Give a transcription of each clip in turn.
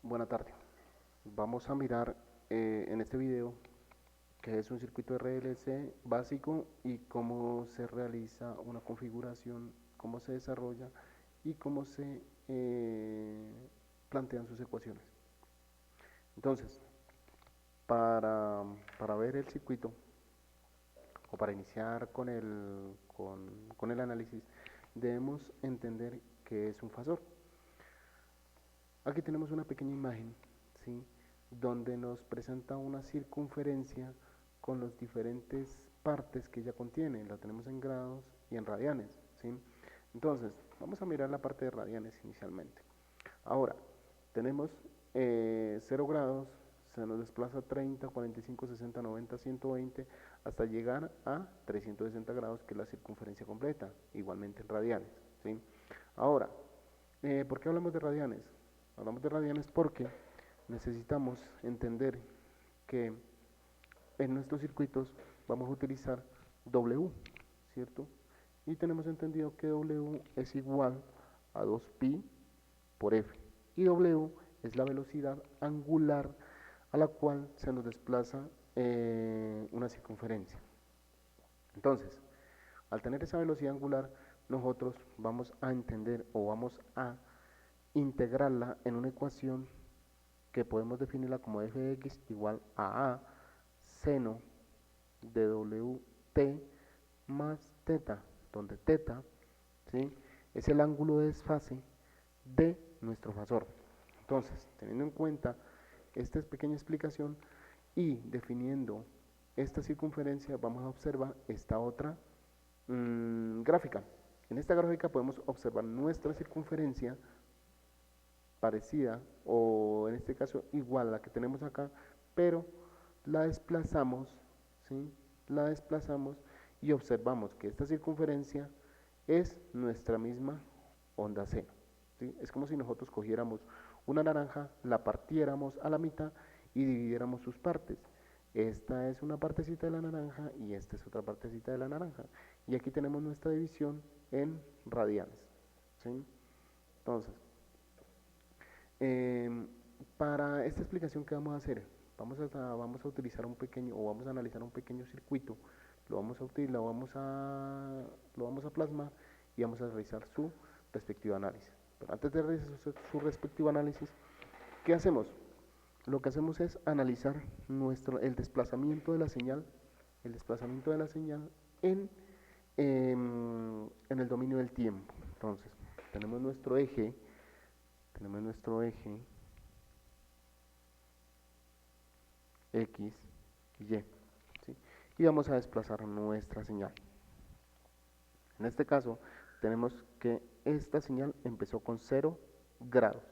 Buena tarde. Vamos a mirar en este video qué es un circuito RLC básico y cómo se realiza una configuración, cómo se desarrolla y cómo se plantean sus ecuaciones. Entonces, para, para ver el circuito o para iniciar con el análisis, debemos entender qué es un fasor. Aquí tenemos una pequeña imagen, ¿sí?, donde nos presenta una circunferencia con las diferentes partes que ella contiene. La tenemos en grados y en radianes, ¿sí? Entonces, vamos a mirar la parte de radianes inicialmente. Ahora, tenemos 0 grados, se nos desplaza 30, 45, 60, 90, 120, hasta llegar a 360 grados, que es la circunferencia completa, igualmente en radianes, ¿sí? Ahora, ¿por qué hablamos de radianes? Hablamos de radianes porque necesitamos entender que en nuestros circuitos vamos a utilizar W, ¿cierto? Y tenemos entendido que W es igual a 2pi por F. Y W es la velocidad angular a la cual se nos desplaza una circunferencia. Entonces, al tener esa velocidad angular, nosotros vamos a entender o vamos a integrarla en una ecuación que podemos definirla como f de x igual a seno de wt más teta, donde teta, ¿sí?, es el ángulo de desfase de nuestro fasor. Entonces, teniendo en cuenta esta pequeña explicación y definiendo esta circunferencia, vamos a observar esta otra gráfica. En esta gráfica podemos observar nuestra circunferencia parecida, o en este caso igual a la que tenemos acá, pero la desplazamos, ¿sí? La desplazamos y observamos que esta circunferencia es nuestra misma onda seno, ¿sí? Es como si nosotros cogiéramos una naranja, la partiéramos a la mitad y dividiéramos sus partes. Esta es una partecita de la naranja y esta es otra partecita de la naranja. Y aquí tenemos nuestra división en radianes, ¿sí? Entonces, para esta explicación que vamos a hacer, vamos a utilizar un pequeño, o vamos a analizar un pequeño circuito, lo vamos a utilizar, lo vamos a plasmar y vamos a realizar su respectivo análisis. Pero antes de realizar su respectivo análisis, ¿qué hacemos? Lo que hacemos es analizar el desplazamiento de la señal, en, en el dominio del tiempo. Entonces, tenemos nuestro eje, X, Y, ¿sí?, y vamos a desplazar nuestra señal. En este caso, tenemos que esta señal empezó con 0 grados.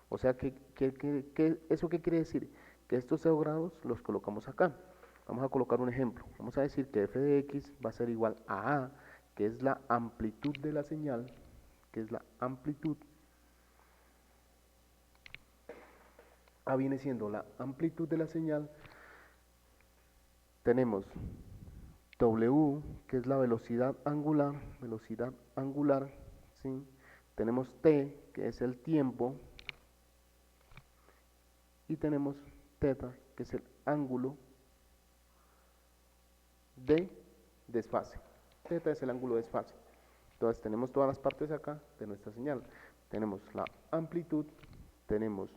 O sea, ¿eso qué quiere decir? Que estos 0 grados los colocamos acá. Vamos a colocar un ejemplo. Vamos a decir que f de x va a ser igual a A, que es la amplitud de la señal, A viene siendo la amplitud de la señal. Tenemos W, que es la velocidad angular, ¿sí? Tenemos T, que es el tiempo, y tenemos teta, que es el ángulo de desfase. Teta es el ángulo de desfase. Entonces tenemos todas las partes acá de nuestra señal. Tenemos la amplitud, tenemos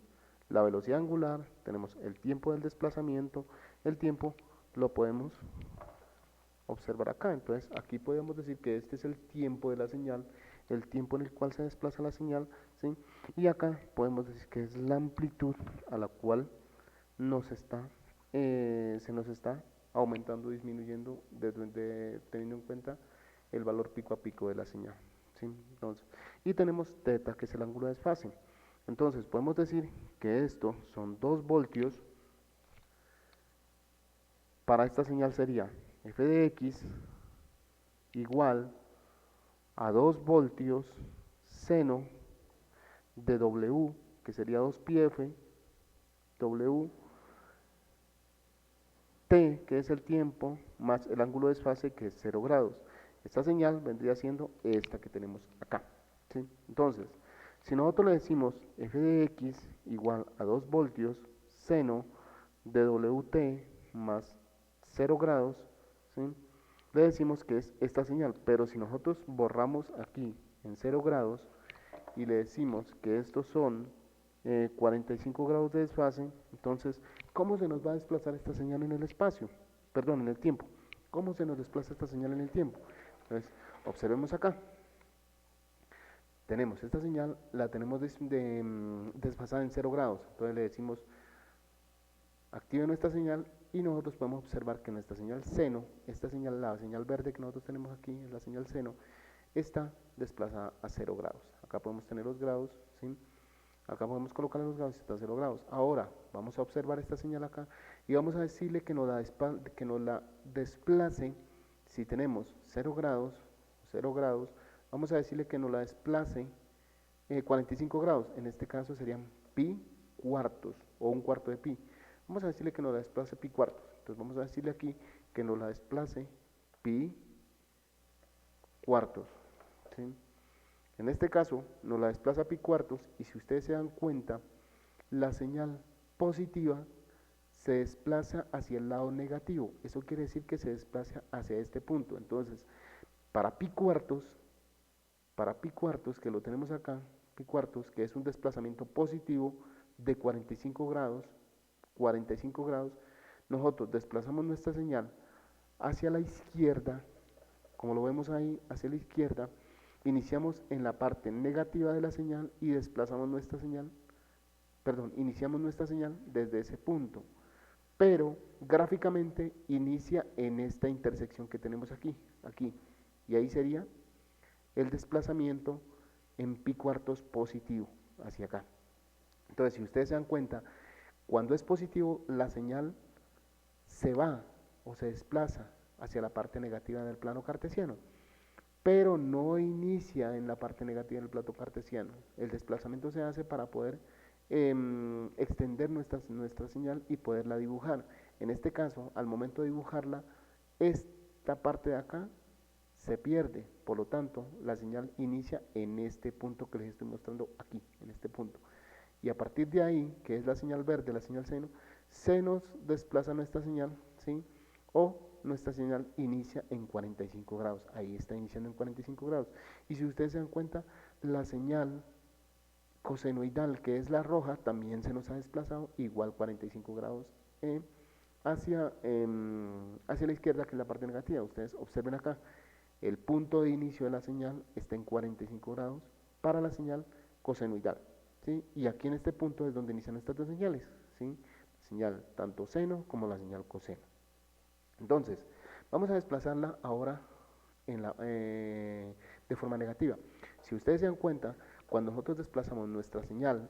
la velocidad angular, tenemos el tiempo del desplazamiento. El tiempo lo podemos observar acá. Entonces aquí podemos decir que este es el tiempo de la señal, el tiempo en el cual se desplaza la señal, ¿sí? Y acá podemos decir que es la amplitud a la cual se nos está aumentando o disminuyendo teniendo en cuenta el valor pico a pico de la señal, ¿sí? Entonces, y tenemos teta, que es el ángulo de desfase. Entonces podemos decir que esto son 2 voltios. Para esta señal sería f de x igual a 2 voltios seno de W, que sería 2πf, W, T, que es el tiempo, más el ángulo de desfase, que es 0 grados. Esta señal vendría siendo esta que tenemos acá, ¿sí? Entonces, Si nosotros le decimos f de x igual a 2 voltios, seno de wt más 0 grados, ¿sí? Le decimos que es esta señal, pero si nosotros borramos aquí en 0 grados y le decimos que estos son 45 grados de desfase, entonces, ¿cómo se nos va a desplazar esta señal en el espacio? Perdón, en el tiempo. ¿Cómo se nos desplaza esta señal en el tiempo? Entonces, observemos acá. Tenemos esta señal, la tenemos desfasada en 0 grados. Entonces le decimos, active nuestra señal y nosotros podemos observar que nuestra señal seno, esta señal, la señal verde que nosotros tenemos aquí, es la señal seno, está desplazada a 0 grados. Acá podemos tener los grados, ¿sí? Acá podemos colocar los grados y está a 0 grados. Ahora vamos a observar esta señal acá y vamos a decirle que nos la desplace. Si tenemos 0 grados, vamos a decirle que nos la desplace 45 grados. En este caso serían pi cuartos o un cuarto de pi. Vamos a decirle que nos la desplace pi cuartos. Entonces vamos a decirle aquí que nos la desplace pi cuartos, ¿sí? En este caso nos la desplaza pi cuartos y si ustedes se dan cuenta, la señal positiva se desplaza hacia el lado negativo. Eso quiere decir que se desplaza hacia este punto. Entonces, para pi cuartos que lo tenemos acá, pi cuartos, que es un desplazamiento positivo de 45 grados, nosotros desplazamos nuestra señal hacia la izquierda, como lo vemos ahí, hacia la izquierda, iniciamos en la parte negativa de la señal y desplazamos nuestra señal, iniciamos nuestra señal desde ese punto, pero gráficamente inicia en esta intersección que tenemos aquí, y ahí sería el desplazamiento en pi cuartos positivo hacia acá. Entonces, si ustedes se dan cuenta, cuando es positivo, la señal se va o se desplaza hacia la parte negativa del plano cartesiano, pero no inicia en la parte negativa del plano cartesiano. El desplazamiento se hace para poder extender nuestra señal y poderla dibujar. En este caso, al momento de dibujarla, esta parte de acá se pierde, por lo tanto, la señal inicia en este punto que les estoy mostrando aquí, en este punto. Y a partir de ahí, que es la señal verde, la señal seno, se nos desplaza nuestra señal, ¿sí? O nuestra señal inicia en 45 grados, ahí está iniciando en 45 grados. Y si ustedes se dan cuenta, la señal cosenoidal, que es la roja, también se nos ha desplazado igual 45 grados hacia la izquierda, que es la parte negativa. Ustedes observen acá, el punto de inicio de la señal está en 45 grados para la señal cosenoidal, ¿sí? Y aquí en este punto es donde inician estas dos señales, ¿sí? La señal tanto seno como la señal coseno. Entonces, vamos a desplazarla ahora de forma negativa. Si ustedes se dan cuenta, cuando nosotros desplazamos nuestra señal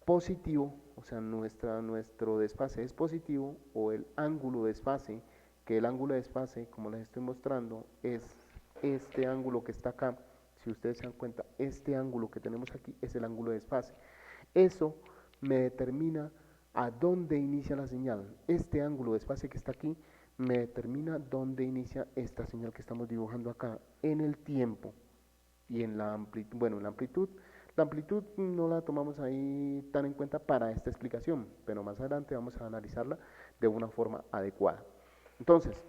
positivo, o sea, nuestro desfase es positivo, o el ángulo de desfase, que el ángulo de desfase, como les estoy mostrando, es este ángulo que está acá. Si ustedes se dan cuenta, este ángulo que tenemos aquí es el ángulo de desfase. Eso me determina a dónde inicia la señal. Este ángulo de desfase que está aquí me determina dónde inicia esta señal que estamos dibujando acá, en el tiempo y en la amplitud. Bueno, la amplitud no la tomamos ahí tan en cuenta para esta explicación, pero más adelante vamos a analizarla de una forma adecuada. Entonces,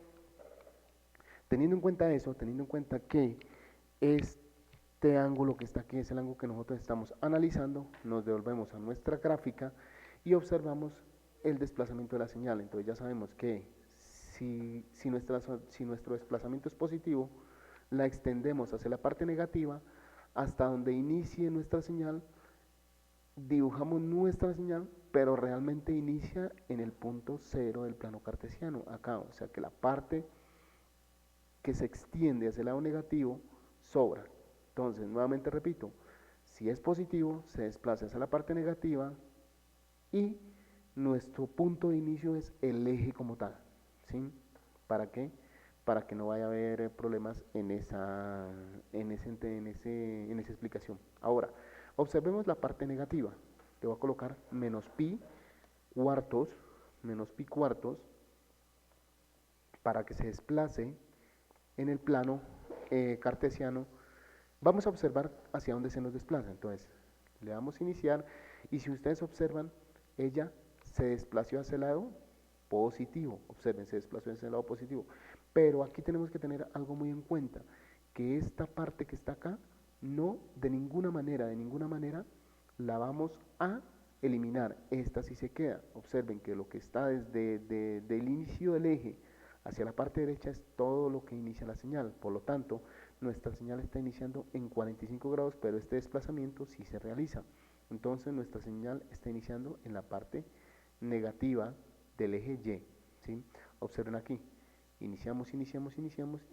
teniendo en cuenta eso, teniendo en cuenta que este ángulo que está aquí es el ángulo que nosotros estamos analizando, nos devolvemos a nuestra gráfica y observamos el desplazamiento de la señal. Entonces ya sabemos que si nuestro desplazamiento es positivo, la extendemos hacia la parte negativa hasta donde inicie nuestra señal, dibujamos nuestra señal, pero realmente inicia en el punto cero del plano cartesiano, acá, o sea que la parte que se extiende hacia el lado negativo sobra. Entonces, nuevamente repito, si es positivo, se desplaza hacia la parte negativa y nuestro punto de inicio es el eje como tal, ¿sí? ¿Para qué? Para que no vaya a haber problemas en esa explicación. Ahora, observemos la parte negativa. Le voy a colocar menos pi cuartos, para que se desplace en el plano cartesiano. Vamos a observar hacia dónde se nos desplaza. Entonces, Le damos iniciar y si ustedes observan, ella se desplazó hacia el lado positivo. Observen, se desplazó hacia el lado positivo. Pero aquí tenemos que tener algo muy en cuenta, que esta parte que está acá, no de ninguna manera, la vamos a eliminar. Esta sí se queda. Observen que lo que está desde el inicio del eje hacia la parte derecha es todo lo que inicia la señal. Por lo tanto, nuestra señal está iniciando en 45 grados, pero este desplazamiento sí se realiza. Entonces nuestra señal está iniciando en la parte negativa del eje Y. ¿Sí? Observen aquí, iniciamos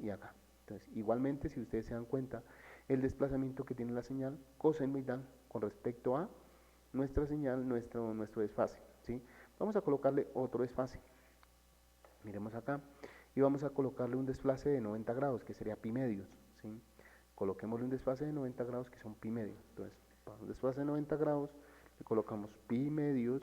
y acá. Entonces, igualmente, si ustedes se dan cuenta, el desplazamiento que tiene la señal cosenoidal con respecto a nuestra señal, nuestro desfase. ¿Sí? Vamos a colocarle otro desfase. Miremos acá y vamos a colocarle un desfase de 90 grados, que sería pi medios. ¿Sí? Coloquémosle un desfase de 90 grados, que son pi medios. Entonces, para un desfase de 90 grados, le colocamos pi medios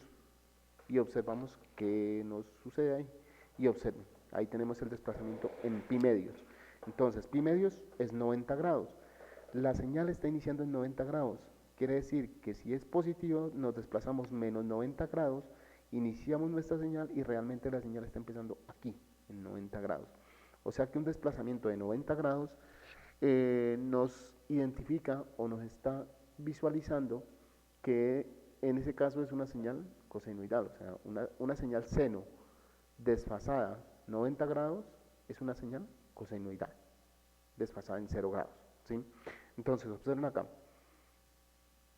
y observamos qué nos sucede ahí. Y observen, ahí tenemos el desplazamiento en pi medios. Entonces, pi medios es 90 grados. La señal está iniciando en 90 grados. Quiere decir que si es positivo, nos desplazamos menos 90 grados, iniciamos nuestra señal y realmente la señal está empezando aquí, en 90 grados. O sea que un desplazamiento de 90 grados nos identifica o nos está visualizando que en ese caso es una señal cosenoidal, o sea, una señal seno desfasada 90 grados es una señal cosenoidal, desfasada en 0 grados. ¿Sí? Entonces, observen acá,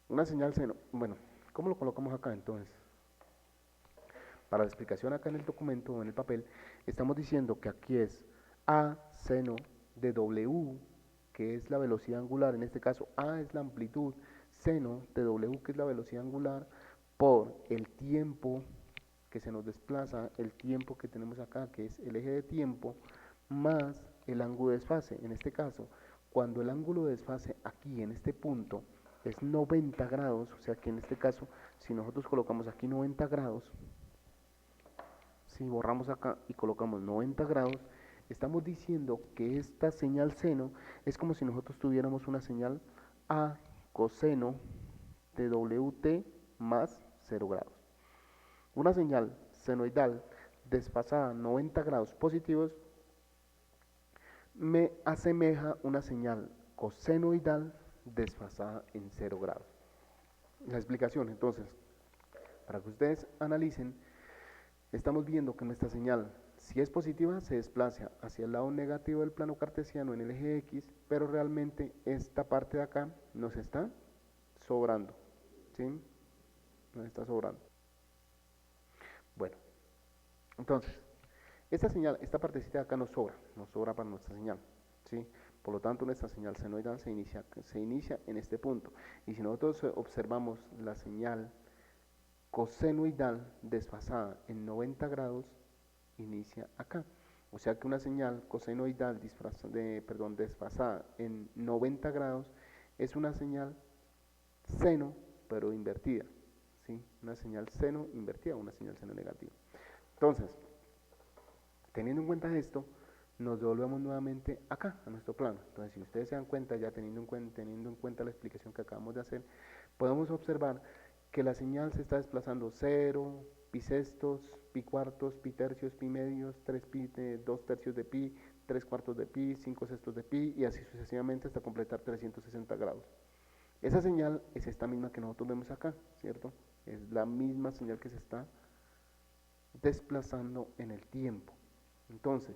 una señal seno, bueno, ¿cómo lo colocamos acá entonces? Para la explicación acá en el documento o en el papel, estamos diciendo que aquí es A seno de W, que es la velocidad angular, en este caso A es la amplitud, seno de W, que es la velocidad angular, por el tiempo que se nos desplaza, el tiempo que tenemos acá, que es el eje de tiempo, más el ángulo de desfase. En este caso, cuando el ángulo de desfase aquí, en este punto, es 90 grados, o sea que en este caso, si nosotros colocamos aquí 90 grados, si borramos acá y colocamos 90 grados, estamos diciendo que esta señal seno es como si nosotros tuviéramos una señal A coseno de WT más 0 grados. Una señal senoidal desfasada 90 grados positivos me asemeja una señal cosenoidal desfasada en 0 grados. La explicación, entonces, para que ustedes analicen, estamos viendo que nuestra señal, si es positiva, se desplaza hacia el lado negativo del plano cartesiano en el eje X, pero realmente esta parte de acá nos está sobrando, ¿sí? Nos está sobrando. Bueno, entonces, esta señal, esta partecita de acá nos sobra para nuestra señal, ¿sí? Por lo tanto, nuestra señal senoidal se inicia en este punto. Y si nosotros observamos la señal cosenoidal desfasada en 90 grados, inicia acá. O sea que una señal cosenoidal desfasada en 90 grados es una señal seno, pero invertida. ¿Sí? Una señal seno invertida, una señal seno negativa. Entonces, teniendo en cuenta esto, nos devolvemos nuevamente acá, a nuestro plano. Entonces, si ustedes se dan cuenta, ya teniendo en cuenta la explicación que acabamos de hacer, podemos observar que la señal se está desplazando 0, pi sextos, pi cuartos, pi tercios, pi medios, 2 tercios de pi, 3 cuartos de pi, 5 sextos de pi, y así sucesivamente hasta completar 360 grados. Esa señal es esta misma que nosotros vemos acá, ¿cierto? Es la misma señal que se está desplazando en el tiempo. Entonces,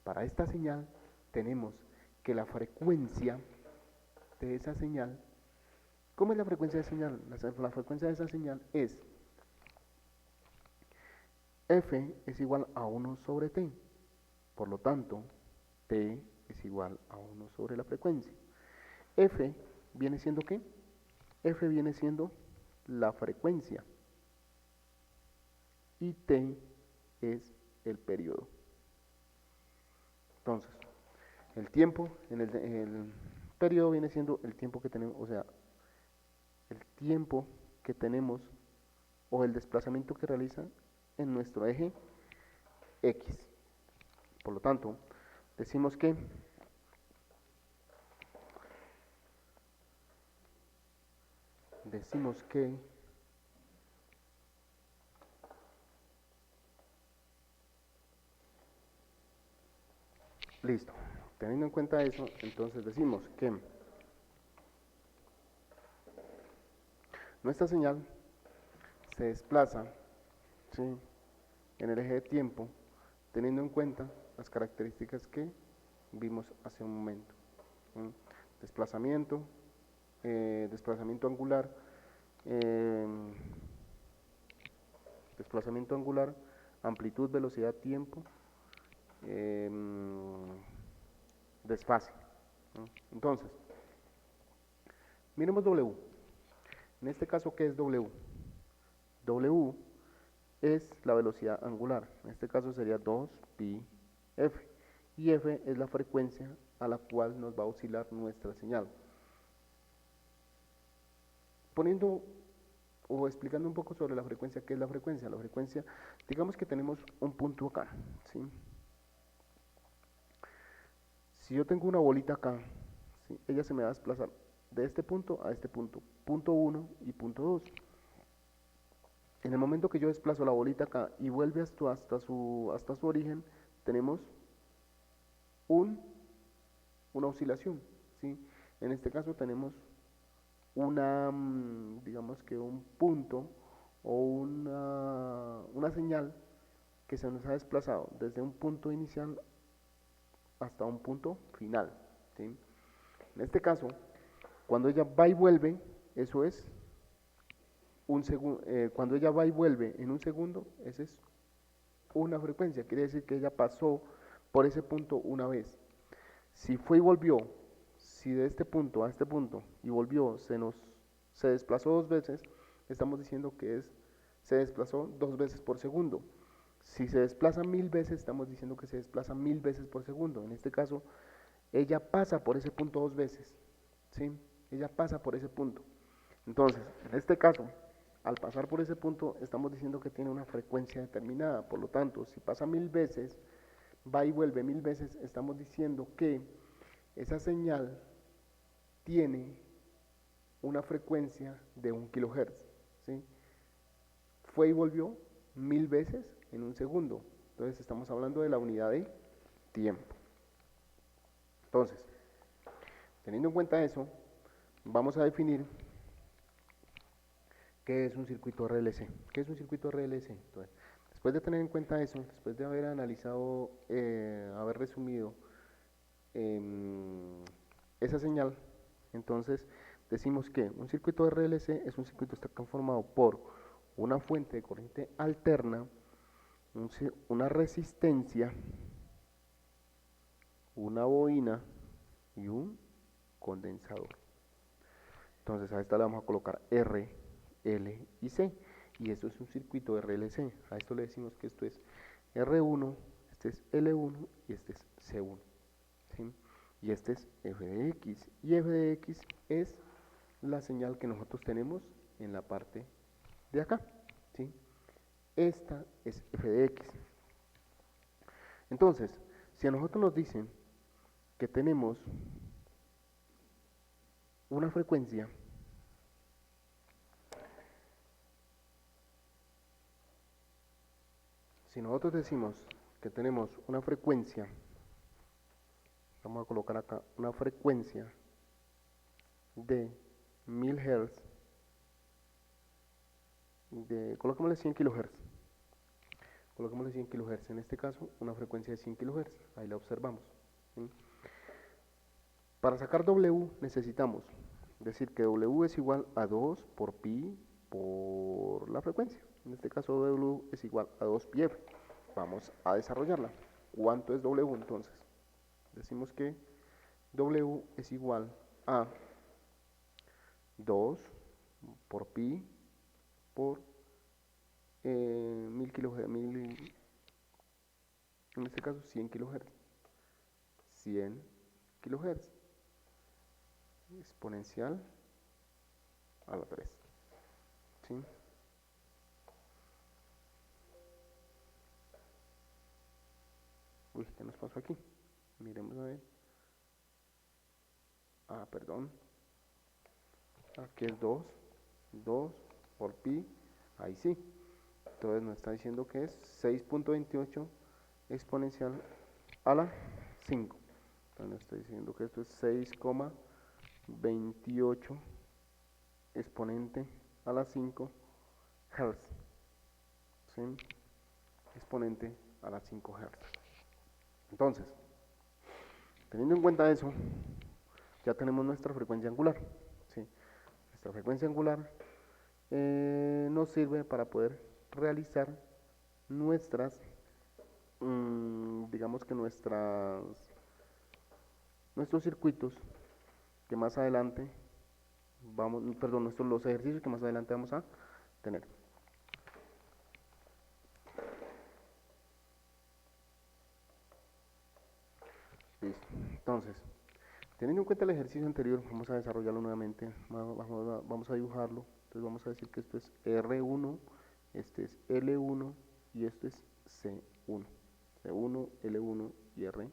para esta señal tenemos que la frecuencia de esa señal, ¿cómo es la frecuencia de señal? La frecuencia de esa señal es F es igual a 1 sobre T. Por lo tanto, T es igual a 1 sobre la frecuencia. F viene siendo ¿qué? F viene siendo la frecuencia y T es el periodo. Entonces, el tiempo en el periodo viene siendo el tiempo que tenemos, o sea, el tiempo que tenemos o el desplazamiento que realiza en nuestro eje X. Por lo tanto, decimos que decimos que listo. Teniendo en cuenta eso, entonces decimos que nuestra señal se desplaza, ¿sí?, en el eje de tiempo, teniendo en cuenta las características que vimos hace un momento. ¿Sí? Desplazamiento, desplazamiento angular, eh, desplazamiento angular, amplitud, velocidad, tiempo, eh, desfase. ¿No? Entonces, miremos W. En este caso, ¿qué es W? W es la velocidad angular. En este caso sería 2pi f. Y f es la frecuencia a la cual nos va a oscilar nuestra señal. Poniendo o explicando un poco sobre la frecuencia, ¿qué es la frecuencia? La frecuencia, digamos que tenemos un punto acá, ¿sí? Si yo tengo una bolita acá, ¿sí?, ella se me va a desplazar de este punto a este punto, punto 1 y punto 2. En el momento que yo desplazo la bolita acá y vuelve hasta su origen, tenemos una oscilación, ¿sí? En este caso tenemos digamos que un punto o una señal que se nos ha desplazado desde un punto inicial hasta un punto final, ¿sí? En este caso, cuando ella va y vuelve, eso es cuando ella va y vuelve en un segundo, esa es una frecuencia, quiere decir que ella pasó por ese punto una vez. Si fue y volvió, si de este punto a este punto y volvió se desplazó dos veces, estamos diciendo que se desplazó 2 veces por segundo. Si se desplaza 1000 veces, estamos diciendo que se desplaza 1000 veces por segundo. En este caso, ella pasa por ese punto 2 veces, ¿sí? Ella pasa por ese punto. Entonces, en este caso, al pasar por ese punto, estamos diciendo que tiene una frecuencia determinada. Por lo tanto, si pasa 1000 veces, va y vuelve 1000 veces, estamos diciendo que esa señal tiene una frecuencia de 1 kHz, ¿sí? Fue y volvió 1000 veces en un segundo. Entonces estamos hablando de la unidad de tiempo. Entonces, teniendo en cuenta eso, vamos a definir qué es un circuito RLC. ¿Qué es un circuito RLC? Entonces, después de tener en cuenta eso, después de haber analizado, haber resumido eh, esa señal, entonces decimos que un circuito RLC es un circuito que está conformado por una fuente de corriente alterna, una resistencia, una bobina y un condensador. Entonces a esta le vamos a colocar R, L y C. Y esto es un circuito RLC. A esto le decimos que esto es R1, este es L1 y este es C1. ¿Sí? Y este es f de x. Y f de x es la señal que nosotros tenemos en la parte de acá. ¿Sí? Esta es f de x. Entonces, si a nosotros nos dicen que tenemos una frecuencia si nosotros decimos que tenemos una frecuencia, vamos a colocar acá una frecuencia de 1000 Hz, coloquémosle 100 kHz, coloquémosle 100 kHz, en este caso una frecuencia de 100 kHz, ahí la observamos. ¿Sí? Para sacar W necesitamos decir que W es igual a 2 por pi por la frecuencia, en este caso W es igual a 2πf. Vamos a desarrollarla. ¿Cuánto es W entonces? Decimos que W es igual a 2 por pi por 1000 kHz, en este caso 100 kHz. 100 kHz exponencial a la 3. ¿Sí? Uy, ¿qué nos pasó aquí? Miremos a ver. Ah, perdón. Aquí es 2. 2 por pi, ahí sí. Entonces nos está diciendo que es 6.28 exponencial a la 5. Entonces nos está diciendo que esto es 6,28 exponente a la 5 Hz. ¿Sí? Exponente a la 5 Hz. Entonces, teniendo en cuenta eso, ya tenemos nuestra frecuencia angular. ¿Sí? Nuestra frecuencia angular nos sirve para poder realizar nuestras, digamos que nuestros circuitos que más adelante los ejercicios que más adelante vamos a tener. Listo. Entonces, teniendo en cuenta el ejercicio anterior, vamos a desarrollarlo nuevamente, vamos a dibujarlo. Entonces vamos a decir que esto es R1, este es L1 y esto es C1. C1, L1 y R1.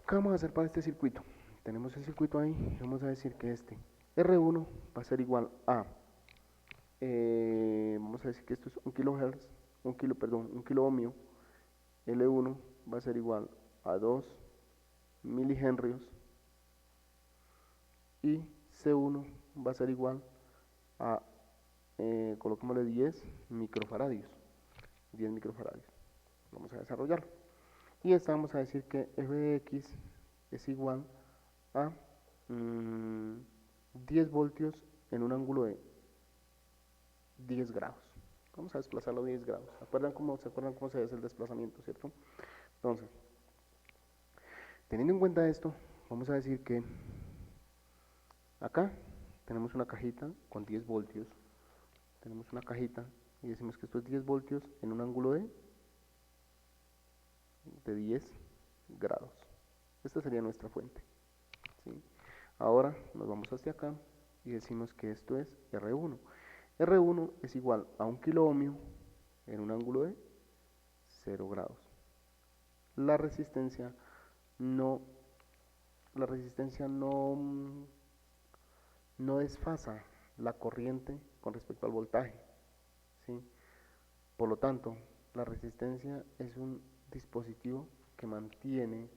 ¿Qué vamos a hacer para este circuito? Tenemos el circuito ahí y vamos a decir que este R1 va a ser igual a, vamos a decir que esto es 1 kHz, 1 kilo ohmio. L1 va a ser igual a 2 milihenrios y C1 va a ser igual a, coloquémosle 10 microfaradios. 10 microfaradios. Vamos a desarrollarlo. Y esta vamos a decir que f de x es igual a 10 voltios en un ángulo de 10 grados. Vamos a desplazarlo 10 grados. ¿Se acuerdan cómo se hace el desplazamiento, cierto? Entonces, teniendo en cuenta esto, vamos a decir que acá tenemos una cajita con 10 voltios. Tenemos una cajita y decimos que esto es 10 voltios en un ángulo de 10 grados. Esta sería nuestra fuente. ¿Sí? Ahora nos vamos hacia acá y decimos que esto es R1. R1 es igual a 1 kilo ohmio en un ángulo de 0 grados. La resistencia no desfasa la corriente con respecto al voltaje. ¿Sí? Por lo tanto, la resistencia es un dispositivo que mantiene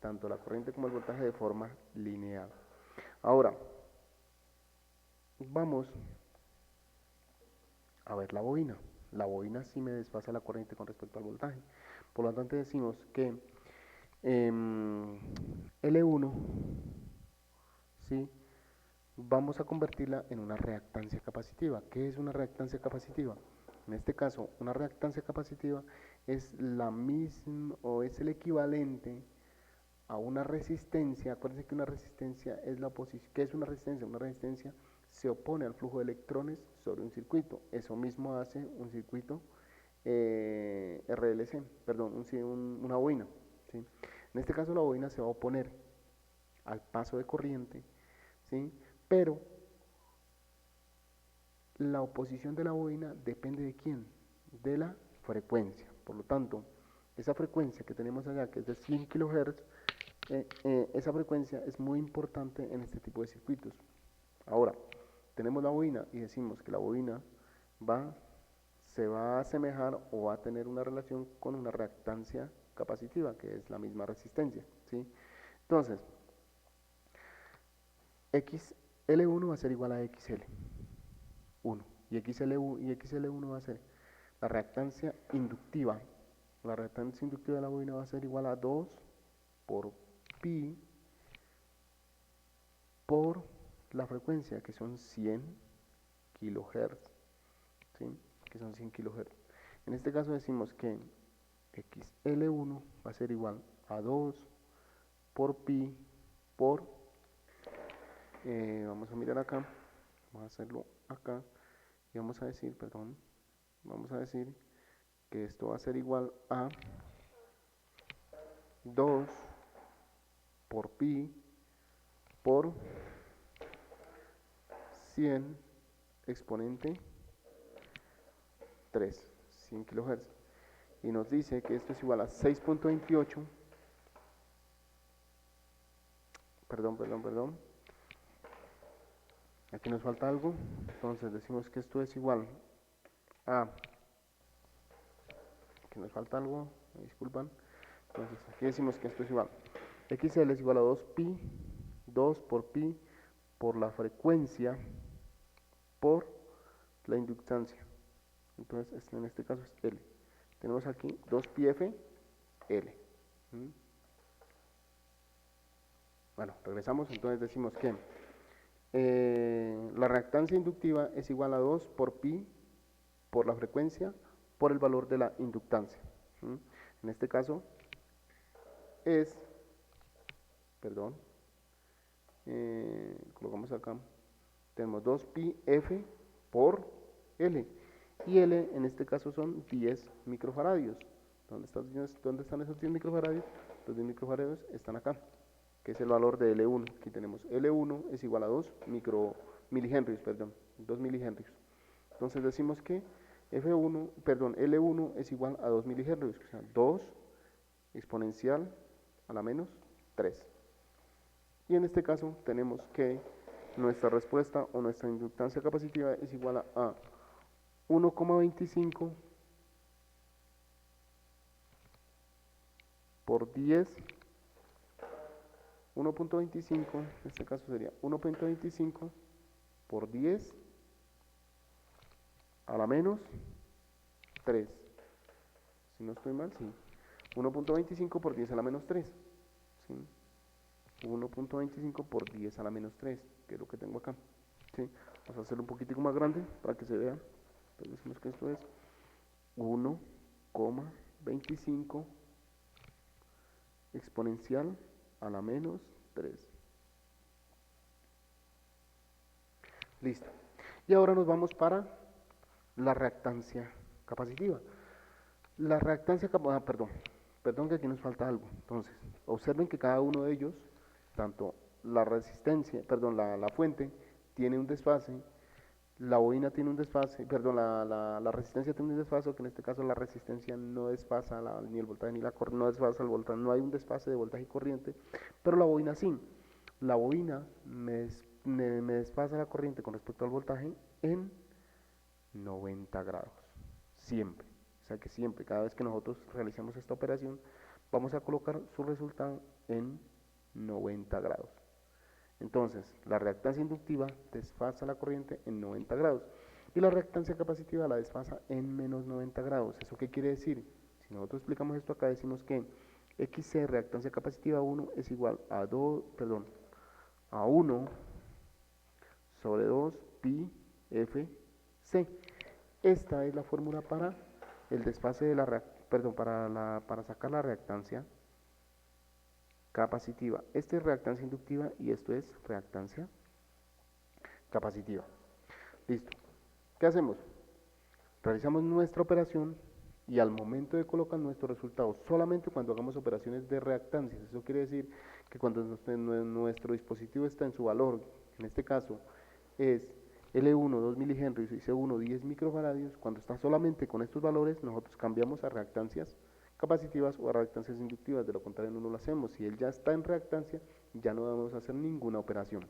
tanto la corriente como el voltaje de forma lineal. Ahora, vamos a ver la bobina. La bobina sí me desfasa la corriente con respecto al voltaje. Por lo tanto, decimos que L1, ¿sí? Vamos a convertirla en una reactancia capacitiva. ¿Qué es una reactancia capacitiva? En este caso, una reactancia capacitiva es la misma o es el equivalente a una resistencia. Acuérdense que una resistencia es la oposición. ¿Qué es una resistencia? Una resistencia se opone al flujo de electrones sobre un circuito. Eso mismo hace un circuito RLC, perdón, una bobina. ¿Sí? En este caso la bobina se va a oponer al paso de corriente, ¿sí? Pero la oposición de la bobina depende de quién, de la frecuencia. Por lo tanto, esa frecuencia que tenemos allá, que es de 100 kHz, esa frecuencia es muy importante en este tipo de circuitos. Ahora, tenemos la bobina y decimos que la bobina se va a asemejar o va a tener una relación con una reactancia capacitiva, que es la misma resistencia, ¿sí? Entonces, XL1 va a ser igual a XL1 y XL1 va a ser la reactancia inductiva. La reactancia inductiva de la bobina va a ser igual a 2 por pi por la frecuencia, que son 100 kHz, ¿sí? Que son 100 kHz. En este caso decimos que XL1 va a ser igual a 2 por pi por, vamos a mirar acá, vamos a hacerlo acá y vamos a decir, que esto va a ser igual a 2 por pi por 100 exponente 3, 100 kHz. Y nos dice que esto es igual a 6.28, perdón, Aquí nos falta algo, entonces decimos que esto es igual a, aquí nos falta algo, me disculpan, entonces aquí decimos que esto es igual, XL es igual a 2pi, 2 por pi, por la frecuencia, por la inductancia, entonces en este caso es L, tenemos aquí 2πf L. Bueno, regresamos, entonces decimos que la reactancia inductiva es igual a 2 por pi por la frecuencia por el valor de la inductancia. En este caso es, perdón, colocamos acá, tenemos 2 pi f por L, y L en este caso son 10 microfaradios. ¿Dónde están esos 10 microfaradios? Los 10 microfaradios están acá, que es el valor de L1. Aquí tenemos L1 es igual a 2 milihenrios, perdón, 2 milihenrios. Entonces decimos que L1 es igual a 2 milihenrios, o sea, 2 exponencial a la menos 3. Y en este caso tenemos que nuestra respuesta o nuestra inductancia capacitiva es igual a 1,25 por 10, 1.25, en este caso sería 1.25 por 10 a la menos 3. Si no estoy mal, sí. 1.25 por 10 a la menos 3. ¿Sí? 1.25 por 10 a la menos 3, que es lo que tengo acá. ¿Sí? Vamos a hacerlo un poquitico más grande para que se vea. Entonces decimos que esto es 1,25 exponencial a la menos 3. Listo. Y ahora nos vamos para la reactancia capacitiva. La reactancia capacitiva, perdón que aquí nos falta algo. Entonces, observen que cada uno de ellos, tanto la resistencia, la fuente tiene un desfase, la bobina tiene un desfase, la resistencia tiene un desfase, que en este caso la resistencia no desfasa ni el voltaje ni la corriente, no desfasa el voltaje, no hay un desfase de voltaje y corriente, pero la bobina sí. La bobina me desfasa la corriente con respecto al voltaje en 90 grados, siempre. O sea que siempre, cada vez que nosotros realizamos esta operación, vamos a colocar su resultado en 90 grados. Entonces, la reactancia inductiva desfasa la corriente en 90 grados y la reactancia capacitiva la desfasa en menos 90 grados. ¿Eso qué quiere decir? Si nosotros explicamos esto acá, decimos que XC, reactancia capacitiva 1, es igual a 1 sobre 2 pi f c. Esta es la fórmula para el desfase de para sacar la reactancia capacitiva. Esta es reactancia inductiva y esto es reactancia capacitiva. Listo. ¿Qué hacemos? Realizamos nuestra operación y al momento de colocar nuestro resultado, solamente cuando hagamos operaciones de reactancias, eso quiere decir que cuando nuestro dispositivo está en su valor, en este caso es L1 2 milihenrios y C1 10 microfaradios, cuando está solamente con estos valores, nosotros cambiamos a reactancias capacitivas o a reactancias inductivas, de lo contrario no lo hacemos. Si él ya está en reactancia, ya no vamos a hacer ninguna operación.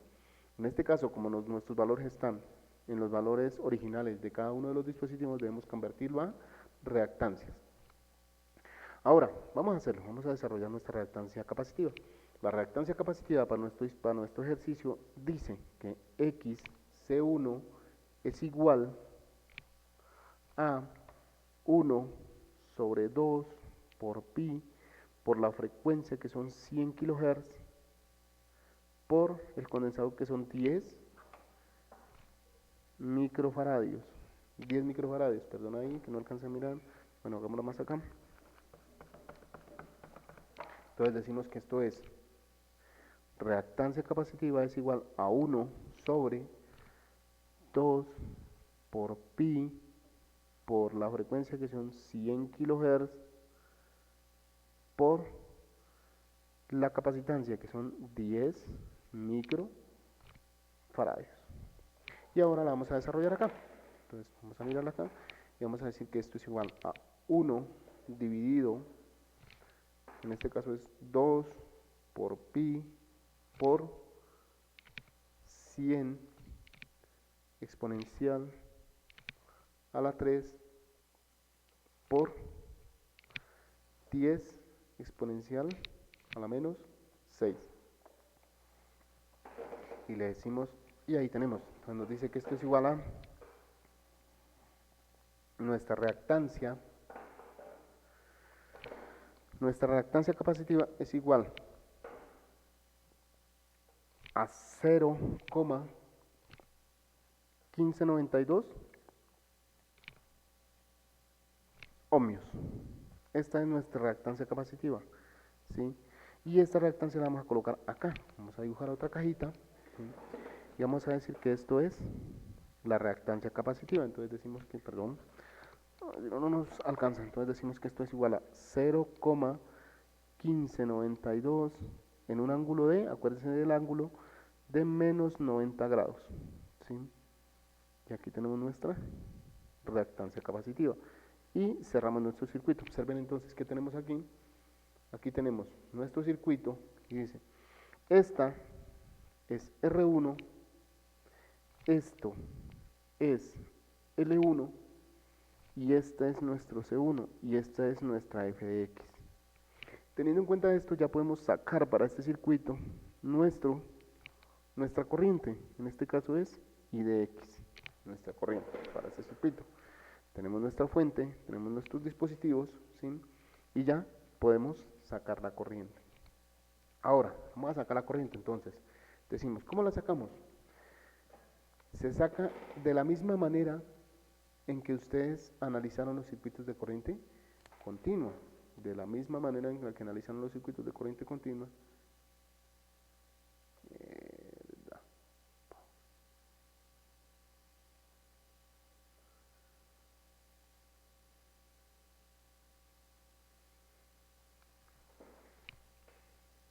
En este caso, como nuestros valores están en los valores originales de cada uno de los dispositivos, debemos convertirlo a reactancias. Ahora, vamos a hacerlo, vamos a desarrollar nuestra reactancia capacitiva. La reactancia capacitiva para nuestro ejercicio dice que XC1 es igual a 1 sobre 2 por pi por la frecuencia, que son 100 kHz, por el condensado, que son 10 microfaradios. 10 microfaradios, perdón ahí que no alcancé a mirar. Bueno, hagámoslo más acá. Entonces decimos que esto es reactancia capacitiva es igual a 1 sobre 2 por pi por la frecuencia, que son 100 kHz, por la capacitancia, que son 10 microfaradios. Y ahora la vamos a desarrollar acá. Entonces vamos a mirarla acá y vamos a decir que esto es igual a 1 dividido, en este caso es 2 por pi por 100 exponencial a la 3 por 10 exponencial a la menos 6. Y le decimos, y ahí tenemos, entonces nos dice que esto es igual a nuestra reactancia capacitiva es igual a 0,1592 ohmios. Esta es nuestra reactancia capacitiva, ¿sí? Y esta reactancia la vamos a colocar acá. Vamos a dibujar otra cajita, ¿sí? Y vamos a decir que esto es la reactancia capacitiva. Entonces decimos que, perdón, no nos alcanza. Entonces decimos que esto es igual a 0,1592 en un ángulo de, acuérdense del ángulo, de menos 90 grados, ¿sí? Y aquí tenemos nuestra reactancia capacitiva. Y cerramos nuestro circuito. Observen entonces que tenemos aquí. Aquí tenemos nuestro circuito y dice, esta es R1, esto es L1 y esta es nuestro C1 y esta es nuestra F de X. Teniendo en cuenta esto, ya podemos sacar para este circuito nuestra corriente. En este caso es I de X, nuestra corriente para este circuito. Tenemos nuestra fuente, tenemos nuestros dispositivos, ¿sí? Y ya podemos sacar la corriente. Ahora, vamos a sacar la corriente, entonces, decimos, ¿cómo la sacamos? Se saca de la misma manera en que ustedes analizaron los circuitos de corriente continua. De la misma manera en la que analizaron los circuitos de corriente continua.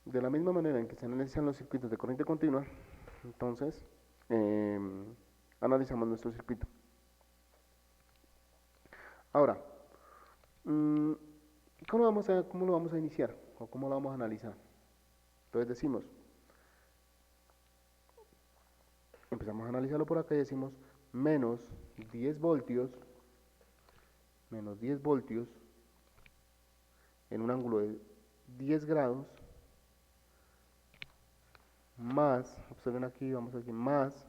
De la misma manera en que se analizan los circuitos de corriente continua, entonces analizamos nuestro circuito. Ahora, ¿cómo lo vamos a iniciar? ¿O cómo lo vamos a analizar? Entonces decimos, empezamos a analizarlo por acá y decimos menos 10 voltios en un ángulo de 10 grados más, observen aquí, vamos a decir más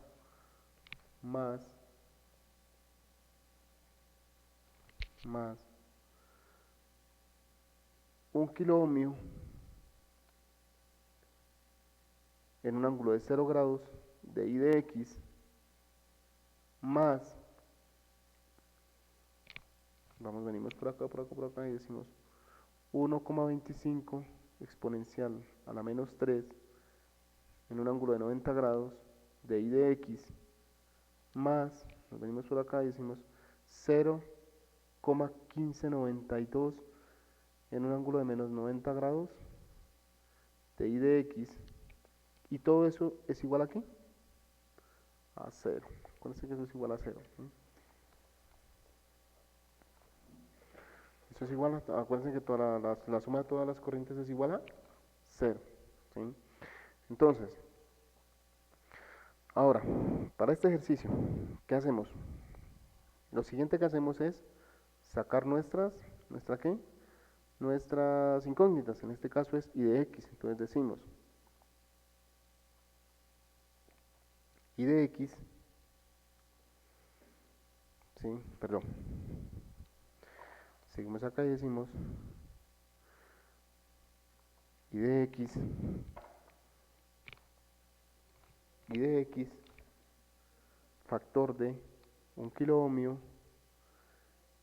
1 kilo ohmio en un ángulo de 0 grados de I de X más, venimos por acá y decimos 1,25 exponencial a la menos 3 en un ángulo de 90 grados de I de X más, nos venimos por acá y decimos 0,1592 en un ángulo de menos 90 grados de I de X, y todo eso es igual a ¿qué? A 0. Acuérdense que eso es igual a 0. Eso es igual a, acuérdense que toda la suma de todas las corrientes es igual a 0. ¿Sí? Entonces, ahora, para este ejercicio, ¿qué hacemos? Lo siguiente que hacemos es sacar ¿nuestra qué? Nuestras incógnitas, en este caso es I de X. Entonces decimos I de X, sí, perdón, seguimos acá y decimos I de X factor de 1 kilo ohmio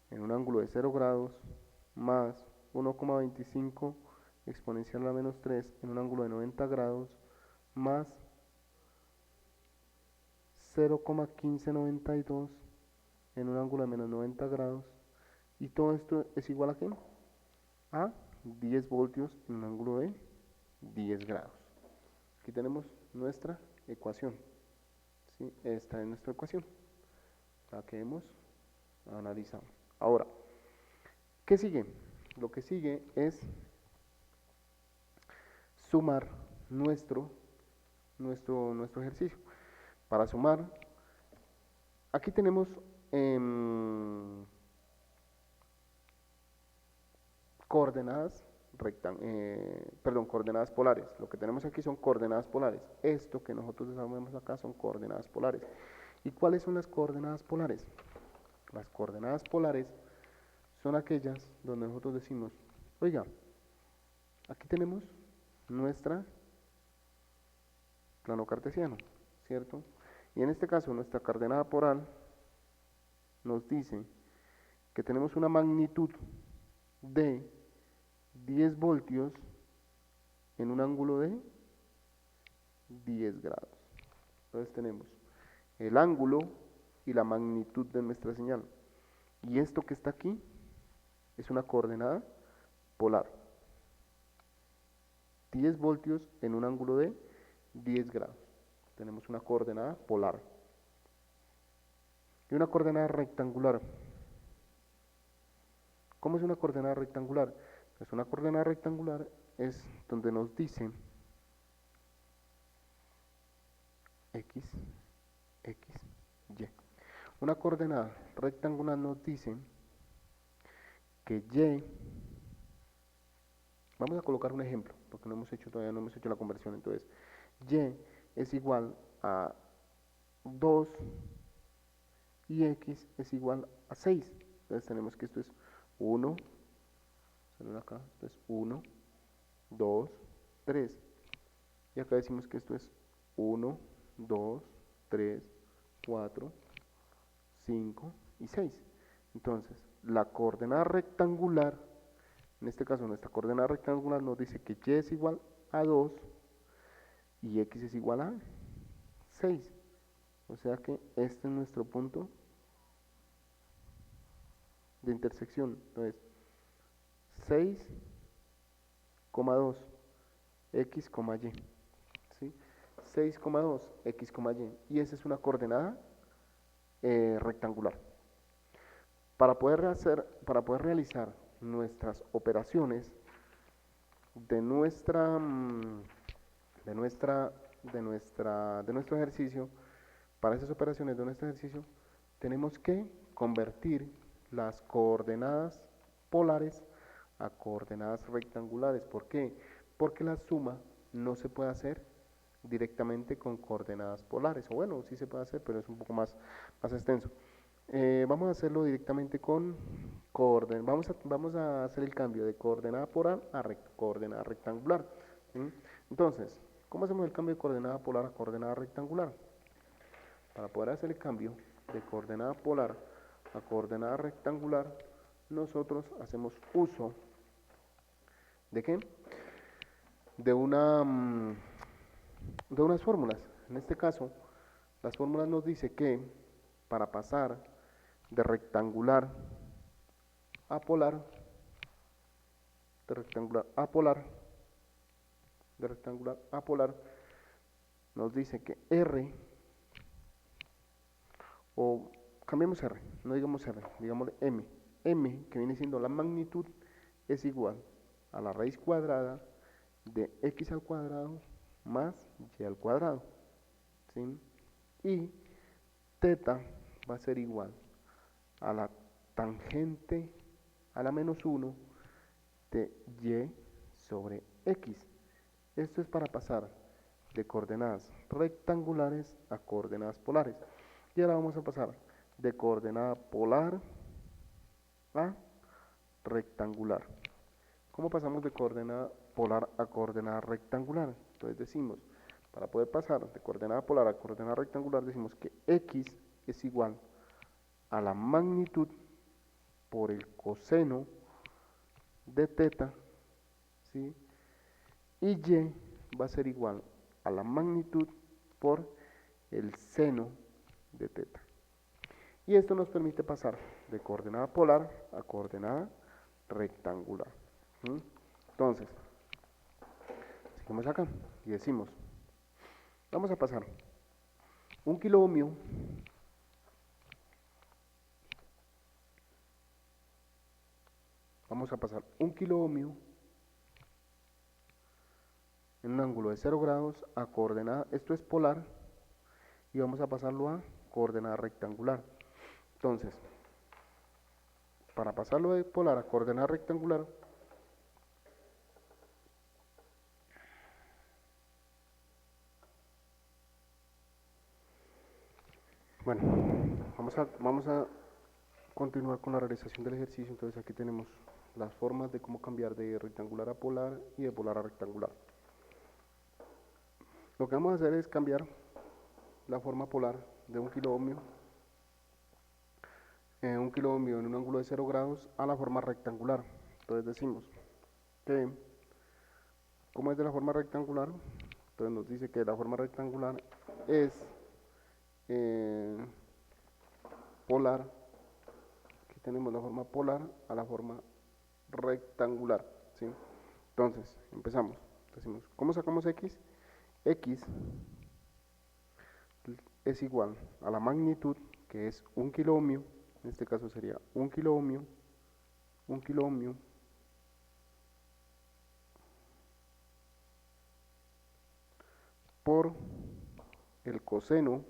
en un ángulo de 0 grados más 1,25 exponencial a la menos 3 en un ángulo de 90 grados más 0,1592 en un ángulo de menos 90 grados, y todo esto es igual a ¿qué? A 10 voltios en un ángulo de 10 grados. Aquí tenemos nuestra ecuación, ¿sí? Esta es nuestra ecuación, la que hemos analizado. Ahora, ¿qué sigue? Lo que sigue es sumar nuestro ejercicio. Para sumar, Aquí tenemos coordenadas coordenadas polares. Lo que tenemos aquí son coordenadas polares. Esto que nosotros desarrollamos acá son coordenadas polares. ¿Y cuáles son las coordenadas polares? Las coordenadas polares son aquellas donde nosotros decimos, oiga, aquí tenemos nuestra plano cartesiano, ¿cierto? Y en este caso nuestra coordenada polar nos dice que tenemos una magnitud de 10 voltios en un ángulo de 10 grados. Entonces tenemos el ángulo y la magnitud de nuestra señal. Y esto que está aquí es una coordenada polar. 10 voltios en un ángulo de 10 grados. Tenemos una coordenada polar. Y una coordenada rectangular. ¿Cómo es una coordenada rectangular? Pues una coordenada rectangular es donde nos dice X, X, Y. Una coordenada rectangular nos dice que Y, vamos a colocar un ejemplo, porque todavía no hemos hecho la conversión. Entonces, Y es igual a 2 y X es igual a 6. Entonces tenemos que esto es 1, acá, esto es 1, 2, 3. Y acá decimos que esto es 1, 2, 3, 4, 5 y 6. Entonces, la coordenada rectangular, en este caso nuestra coordenada rectangular nos dice que Y es igual a 2 y X es igual a 6. O sea que este es nuestro punto de intersección. Entonces, 6,2 X, Y. ¿Sí? 6,2 X, Y. Y esa es una coordenada rectangular. Para poder realizar nuestras operaciones de nuestro ejercicio, para esas operaciones de nuestro ejercicio, tenemos que convertir las coordenadas polares a coordenadas rectangulares. ¿Por qué? Porque la suma no se puede hacer directamente con coordenadas polares, o bueno, sí se puede hacer, pero es un poco más extenso. Vamos a hacerlo directamente con coordenadas. Vamos a hacer el cambio de coordenada polar a coordenada rectangular. ¿Sí? Entonces, ¿cómo hacemos el cambio de coordenada polar a coordenada rectangular? Para poder hacer el cambio de coordenada polar a coordenada rectangular, nosotros hacemos uso ¿de qué? De unas fórmulas. En este caso, las fórmulas nos dice que para pasar de rectangular a polar, nos dice que R, o cambiemos R, no digamos R, digámosle M, que viene siendo la magnitud, es igual a la raíz cuadrada de X al cuadrado más Y al cuadrado, ¿sí? Y teta va a ser igual a la tangente a la menos 1 de Y sobre X. Esto es para pasar de coordenadas rectangulares a coordenadas polares. Y ahora vamos a pasar de coordenada polar a rectangular. ¿Cómo pasamos de coordenada polar a coordenada rectangular? Entonces decimos, para poder pasar de coordenada polar a coordenada rectangular, decimos que X es igual a la magnitud por el coseno de teta, ¿sí? Y Y va a ser igual a la magnitud por el seno de teta. Y esto nos permite pasar de coordenada polar a coordenada rectangular. Entonces, seguimos acá y decimos, vamos a pasar un kiloohmio en un ángulo de 0 grados a coordenada, esto es polar, y vamos a pasarlo a coordenada rectangular. Entonces, para pasarlo de polar a coordenada rectangular, bueno, vamos a continuar con la realización del ejercicio. Entonces aquí tenemos las formas de cómo cambiar de rectangular a polar y de polar a rectangular. Lo que vamos a hacer es cambiar la forma polar de un kiloohmio en un ángulo de 0 grados a la forma rectangular. Entonces decimos que, como es de la forma rectangular, entonces nos dice que la forma rectangular es polar. Aquí tenemos la forma polar a la forma rectangular, ¿sí? Entonces, empezamos. Decimos, ¿cómo sacamos x? X es igual a la magnitud, que es un kiloohmio, en este caso sería un kiloohmio, por el coseno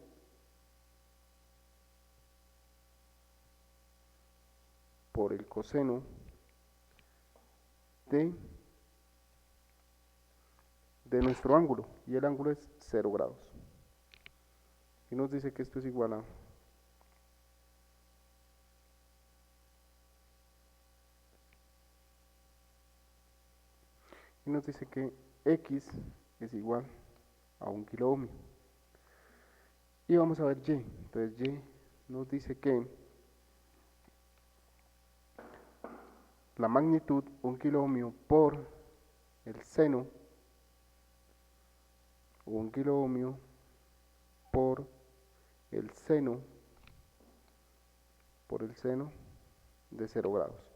de, de nuestro ángulo, y el ángulo es 0 grados. Y nos dice que esto es igual a nos dice que x es igual a un kiloohmio. Y vamos a ver y. Entonces y nos dice que la magnitud, un kiloohmio por el seno, un kiloohmio por el seno de 0 grados.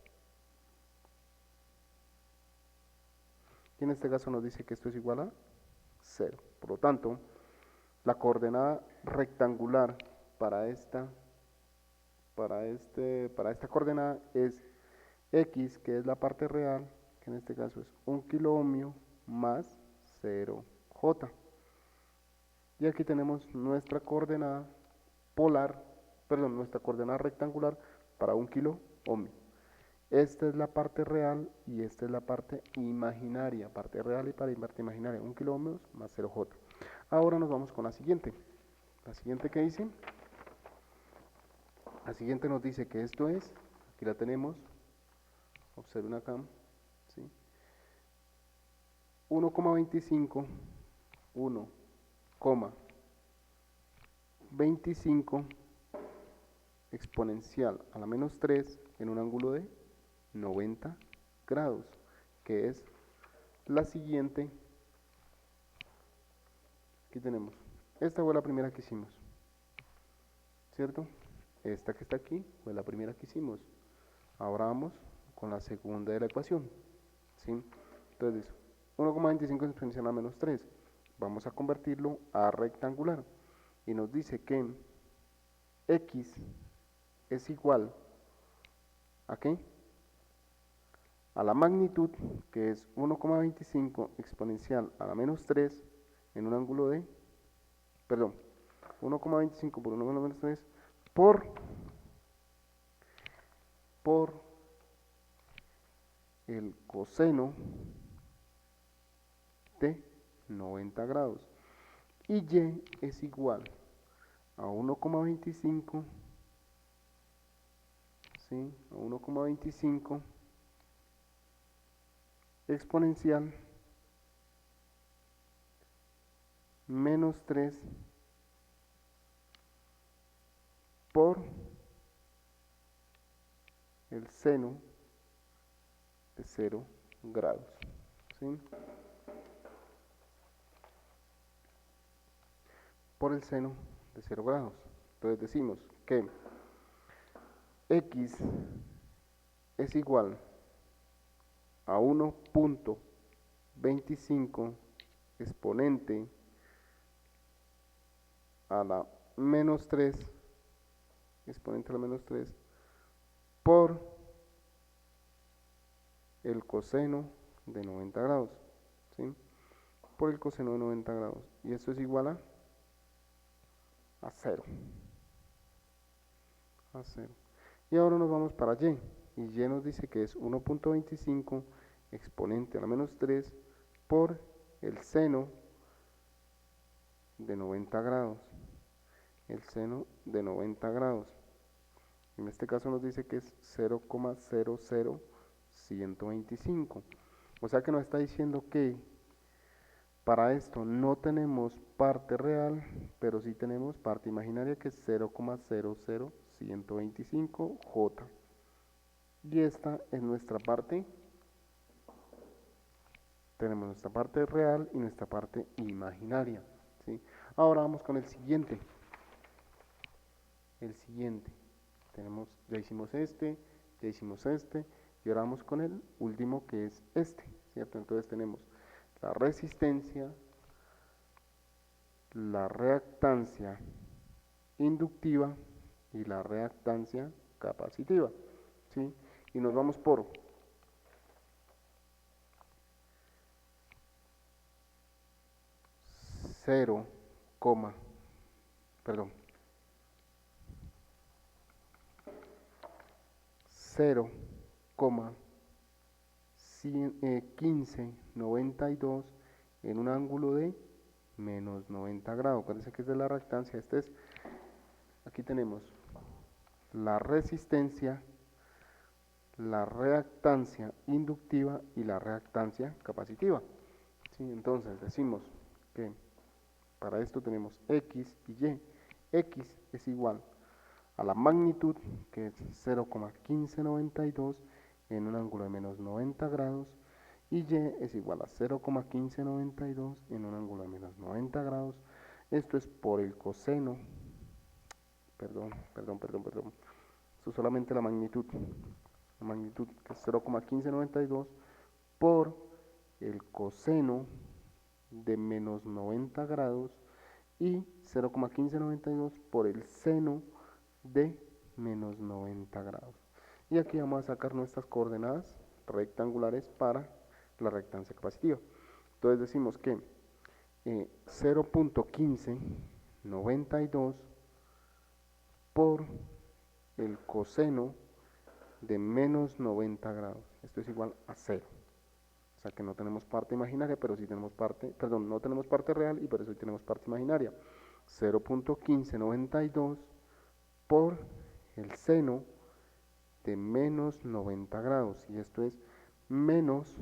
Y en este caso nos dice que esto es igual a 0. Por lo tanto, la coordenada rectangular para esta coordenada es x, que es la parte real, que en este caso es un kiloohmio más 0j. Y aquí tenemos nuestra coordenada polar, perdón, nuestra coordenada rectangular para un kiloohmio. Esta es la parte real y esta es la parte imaginaria, parte real y parte imaginaria, un kiloohmio más 0j. Ahora nos vamos con la siguiente. La siguiente que dice, la siguiente nos dice que esto es, aquí la tenemos, observen acá, ¿sí? 1,25 exponencial a la menos 3 en un ángulo de 90 grados, que es la siguiente. Aquí tenemos, esta fue la primera que hicimos, ¿cierto? Esta que está aquí fue la primera que hicimos. Ahora vamos con la segunda de la ecuación, ¿sí? Entonces, 1,25 exponencial a menos 3. Vamos a convertirlo a rectangular. Y nos dice que x es igual ¿a qué? A la magnitud, que es 1,25 exponencial a la menos 3 en un ángulo de, perdón, 1,25 por 1 menos 3 por el coseno de 90 grados. Y y es igual a 1,25, ¿sí? A 1,25 exponencial menos 3 por el seno de 0 grados, ¿sí? Por el seno de 0 grados. Entonces decimos que x es igual a 1,25 exponente a la menos 3, exponente a la menos 3, por el coseno de 90 grados, ¿sí? Por el coseno de 90 grados. Y esto es igual a 0. a 0. Y ahora nos vamos para y. Y y nos dice que es 1.25 exponente a la menos 3 por el seno de 90 grados. El seno de 90 grados. En este caso nos dice que es 0,00125. O sea que nos está diciendo que para esto no tenemos parte real, pero sí tenemos parte imaginaria que es 0,00125J. Y esta es nuestra parte. Tenemos nuestra parte real y nuestra parte imaginaria, ¿sí? Ahora vamos con el siguiente. El siguiente. Ya hicimos este, ya hicimos este, y ahora vamos con el último que es este, ¿cierto? Entonces tenemos la resistencia, la reactancia inductiva y la reactancia capacitiva, ¿sí? Y nos vamos por 0, perdón, 0,1592 en un ángulo de menos 90 grados. Acuérdense que es de la reactancia. Aquí tenemos la resistencia, la reactancia inductiva y la reactancia capacitiva, ¿sí? Entonces decimos que para esto tenemos X y Y. X es igual a la magnitud, que es 0,1592 en un ángulo de menos 90 grados, y Y es igual a 0,1592 en un ángulo de menos 90 grados. Esto es por el coseno, perdón, esto es solamente la magnitud que es 0,1592 por el coseno de menos 90 grados y 0,1592 por el seno de menos 90 grados. Y aquí vamos a sacar nuestras coordenadas rectangulares para la reactancia capacitiva. Entonces decimos que 0.1592 por el coseno de menos 90 grados. Esto es igual a 0. O sea que no tenemos parte imaginaria, pero sí tenemos parte, perdón, no tenemos parte real y por eso sí tenemos parte imaginaria. 0.1592 por el seno de menos 90 grados. Y esto es menos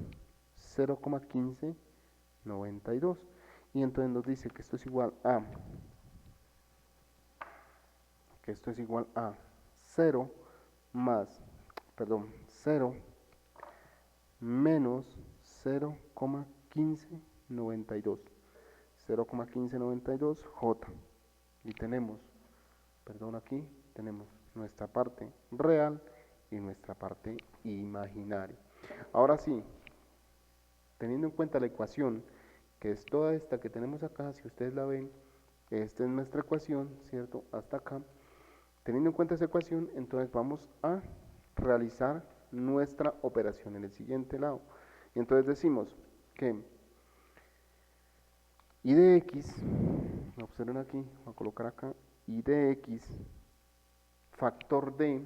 0,1592. Y entonces nos dice que esto es igual a 0 menos 0,1592. 0,1592 J. Y tenemos, aquí tenemos nuestra parte real y nuestra parte imaginaria. Ahora sí, teniendo en cuenta la ecuación, que es toda esta que tenemos acá, si ustedes la ven, esta es nuestra ecuación, ¿cierto? Hasta acá. Teniendo en cuenta esa ecuación, entonces vamos a realizar nuestra operación en el siguiente lado. Y entonces decimos que y de x, observen aquí, voy a colocar acá, y de x, factor de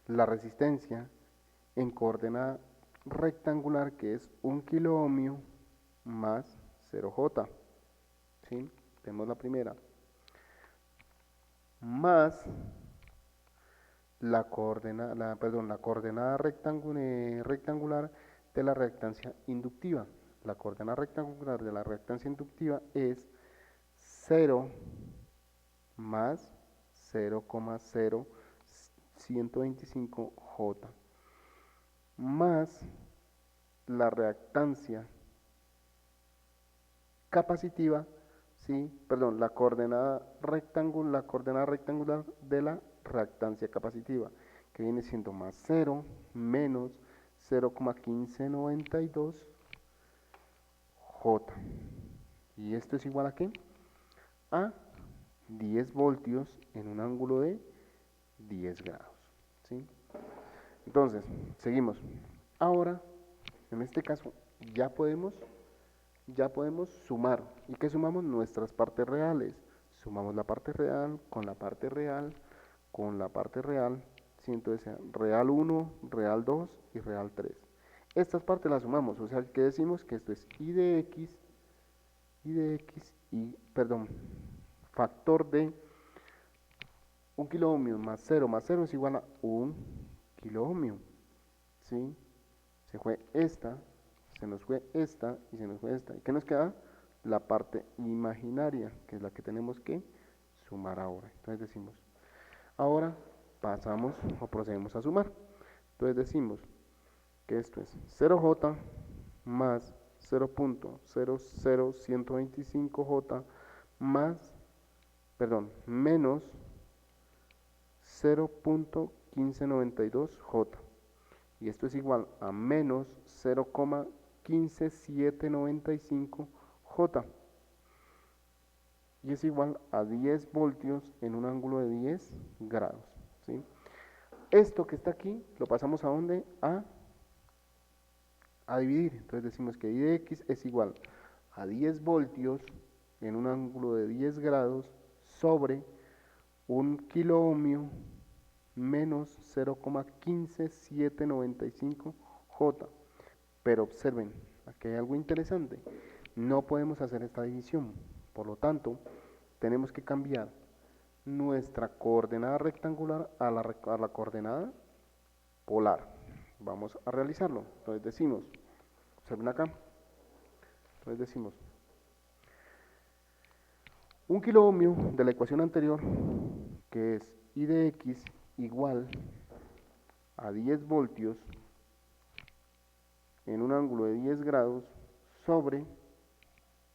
la resistencia en coordenada rectangular, que es 1 kilo ohmio más 0J, ¿sí? Tenemos la primera, más la coordenada rectangular de la reactancia inductiva. La coordenada rectangular de la reactancia inductiva es 0 más 0,0125J más la reactancia capacitiva, ¿sí? Perdón, la coordenada rectangular de la reactancia capacitiva, que viene siendo más 0 menos 0,1592 J. ¿Y esto es igual a qué? A 10 voltios en un ángulo de 10 grados, ¿sí? Entonces, seguimos. Ahora, en este caso, ya podemos sumar. ¿Y qué sumamos? Nuestras partes reales. Sumamos la parte real con la parte real con la parte real. ¿Sí? Entonces, real 1, real 2 y real 3. Estas partes las sumamos, o sea que decimos que esto es perdón, factor de 1 kilo ohmio más 0 es igual a 1 kilo ohmio. ¿Sí? Se fue esta, se nos fue esta y se nos fue esta. ¿Y qué nos queda? La parte imaginaria, que es la que tenemos que sumar ahora. Entonces decimos, ahora pasamos o procedemos a sumar. Entonces decimos que esto es 0J más 0.00125J más, perdón, menos 0.1592J. Y esto es igual a menos 0,15795J. Y es igual a 10 voltios en un ángulo de 10 grados. ¿Sí? Esto que está aquí lo pasamos a ¿dónde? A dividir. Entonces decimos que I de X es igual a 10 voltios en un ángulo de 10 grados sobre 1 kilo ohmio menos 0,15795J. Pero observen, aquí hay algo interesante. No podemos hacer esta división. Por lo tanto, tenemos que cambiar nuestra coordenada rectangular a la coordenada polar. Vamos a realizarlo. Entonces decimos, observen acá. Entonces decimos, 1 kilo ohmio de la ecuación anterior, que es I de X igual a 10 voltios en un ángulo de 10 grados sobre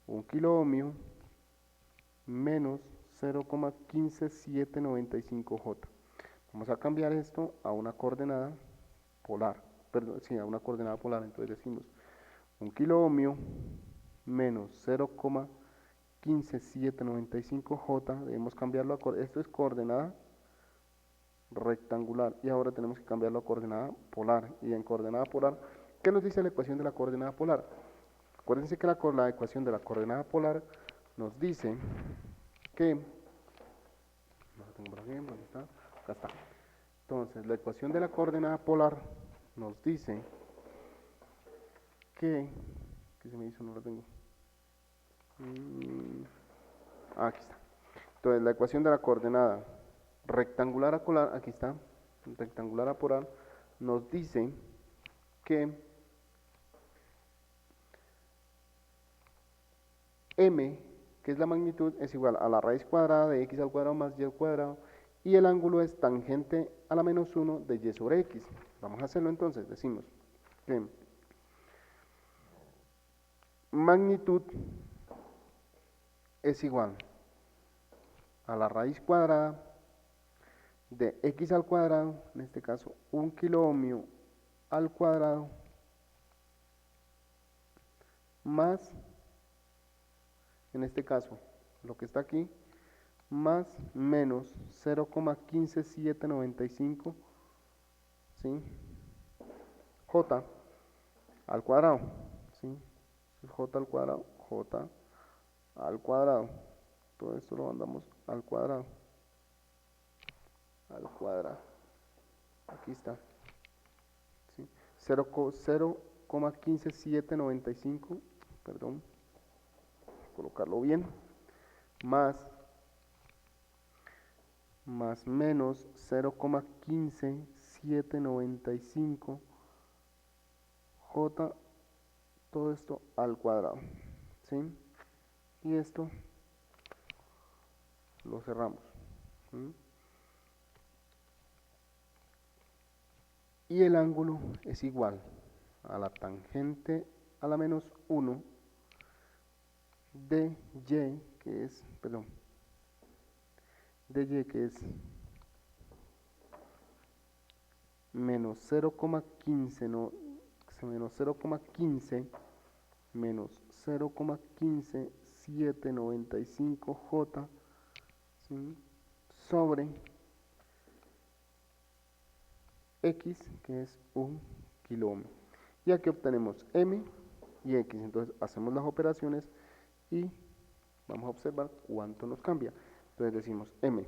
1 kilo ohmio menos 0,15795J. Vamos a cambiar esto a una coordenada polar, perdón, sí, a una coordenada polar. Entonces decimos 1 kilo ohmio menos 0,15795J, debemos cambiarlo a, esto es coordenada rectangular y ahora tenemos que cambiarlo a coordenada polar. Y en coordenada polar, ¿qué nos dice la ecuación de la coordenada polar? Acuérdense que la ecuación de la coordenada polar nos dice que, no lo tengo por aquí, ¿dónde está? Acá está. Entonces, la ecuación de la coordenada polar nos dice que, ¿qué se me hizo? No lo tengo. Aquí está. Entonces, la ecuación de la coordenada rectangular a polar, aquí está, rectangular a polar, nos dice que m, que es la magnitud, es igual a la raíz cuadrada de x al cuadrado más y al cuadrado, y el ángulo es tangente a la menos 1 de y sobre x. Vamos a hacerlo entonces, decimos que magnitud es igual a la raíz cuadrada de x al cuadrado, en este caso 1 kilo ohmio al cuadrado, más, en este caso, lo que está aquí, más menos 0,15795, ¿sí? J al cuadrado, ¿sí? J al cuadrado, J al cuadrado. Todo esto lo mandamos al cuadrado. Al cuadrado. Aquí está. ¿Sí? 0,15795, perdón, colocarlo bien, más menos 0,15795 J, todo esto al cuadrado, ¿sí? Y esto lo cerramos, ¿sí? Y el ángulo es igual a la tangente a la menos 1 de y, que es, perdón, de y, que es menos 0,15, no, menos 0,15 menos 0,15795J, ¿sí? Sobre X, que es 1 kilo ohm. Y aquí obtenemos M y X. Entonces hacemos las operaciones y vamos a observar cuánto nos cambia. Entonces decimos m.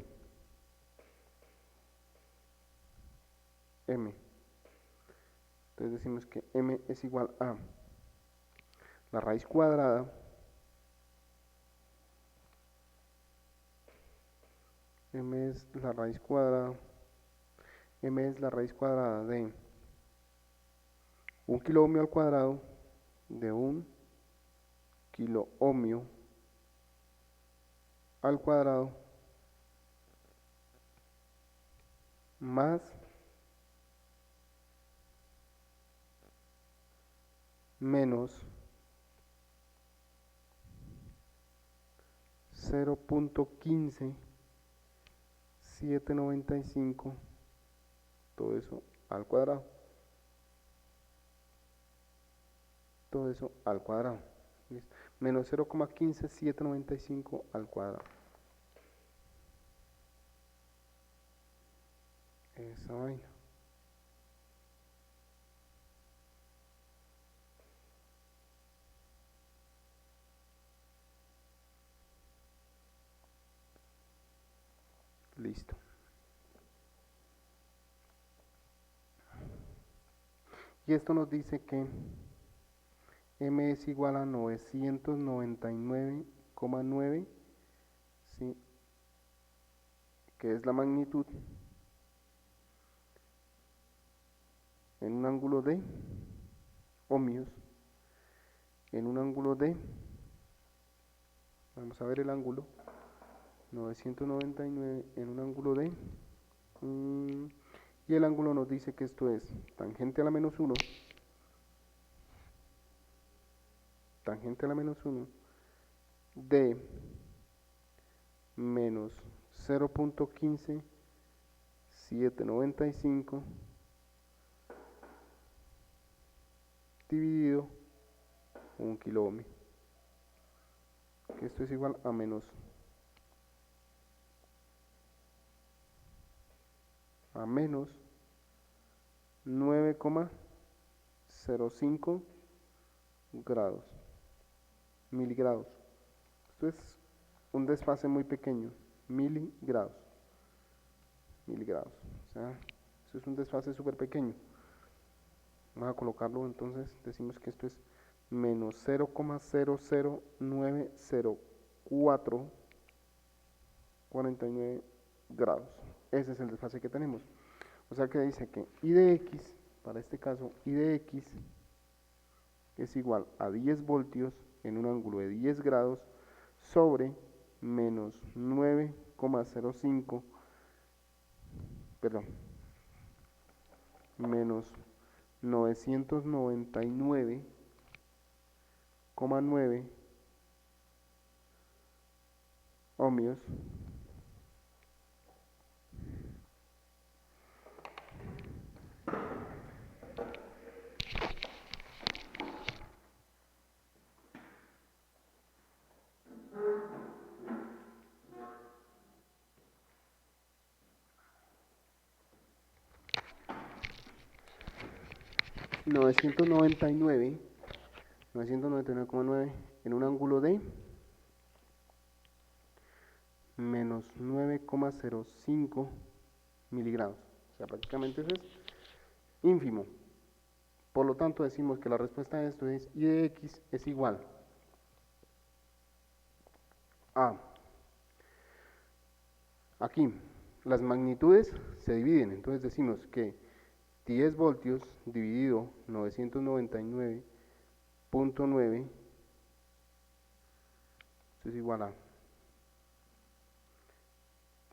Entonces decimos que m es igual a la raíz cuadrada m es la raíz cuadrada de un kiloohmio al cuadrado de un kiloohmio al cuadrado más menos 0.15795, todo eso al cuadrado, ¿listo? Menos 0,15795 al cuadrado. Esa vaina. Listo. Y esto nos dice que m es igual a 999,9, ¿sí? Que es la magnitud en un ángulo de ohmios, vamos a ver el ángulo, 999 en un ángulo de, y el ángulo nos dice que esto es tangente a la menos 1, de menos 0.15795 dividido 1 kiloohmio, que esto es igual a menos 9,05 grados, miligrados. Esto es un desfase muy pequeño, miligrados. O sea, esto es un desfase súper pequeño. Vamos a colocarlo, entonces decimos que esto es menos 0,0090449 grados. Ese es el desfase que tenemos. O sea que dice que I de X, para este caso, I de X es igual a 10 voltios en un ángulo de 10 grados sobre menos 9,05, perdón, menos 999,9 ohmios novecientos noventa y nueve coma nueve en un ángulo de menos 9,05 miligrados. O sea, prácticamente eso es ínfimo. Por lo tanto, decimos que la respuesta a esto es I de X es igual a, aquí, las magnitudes se dividen, entonces decimos que 10 voltios dividido 999,9, esto es igual a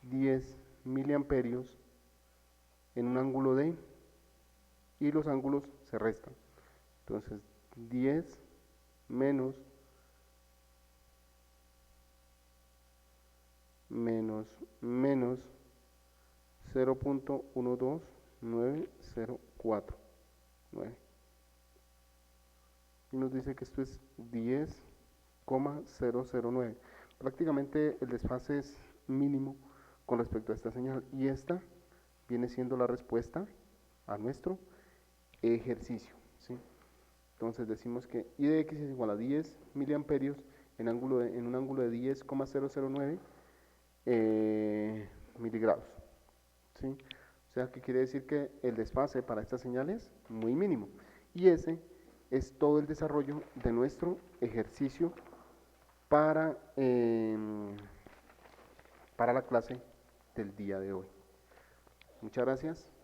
10 miliamperios en un ángulo de, y los ángulos se restan. Entonces 10 menos 0.12904 y nos dice que esto es 10,009. Prácticamente el desfase es mínimo con respecto a esta señal, y esta viene siendo la respuesta a nuestro ejercicio, ¿sí? Entonces decimos que I de X es igual a 10 miliamperios en un ángulo de 10,009 miligrados, ¿sí? O sea, que quiere decir que el desfase para esta señal es muy mínimo. Y ese es todo el desarrollo de nuestro ejercicio para, para la clase del día de hoy. Muchas gracias.